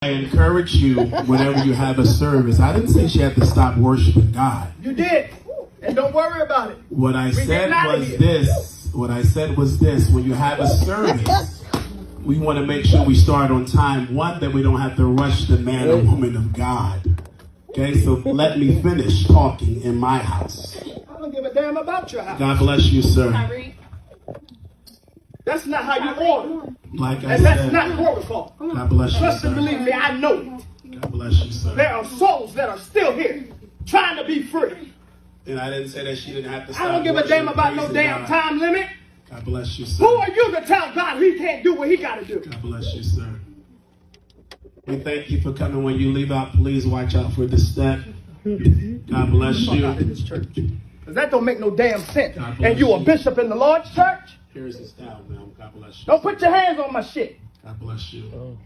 I encourage you whenever you have a service. I didn't say she had to stop worshiping God. You did. And don't worry about it. What I said was this. What I said was this. When you have a service, we want to make sure we start on time. One, that we don't have to rush the man or woman of God. Okay, so let me finish talking in my house. I don't give a damn about your house. God bless you, sir. That's not how you order. Like I And that's said, not protocol. God bless you, Trust and sir. believe me, I know it. God bless you, sir. There are souls that are still here trying to be free. And I didn't say that she didn't have to stop. I don't give a damn about no praising damn God. time limit. God bless you, sir. Who are you to tell God he can't do what he got to do? God bless you, sir. We thank you for coming. When you leave out, please watch out for the step. God bless Fuck out of you. this church. Because that don't make no damn sense. God bless And you a you. bishop in the Lord's church? Here's his style, man. God bless you. Don't put your hands on my shit. God bless you.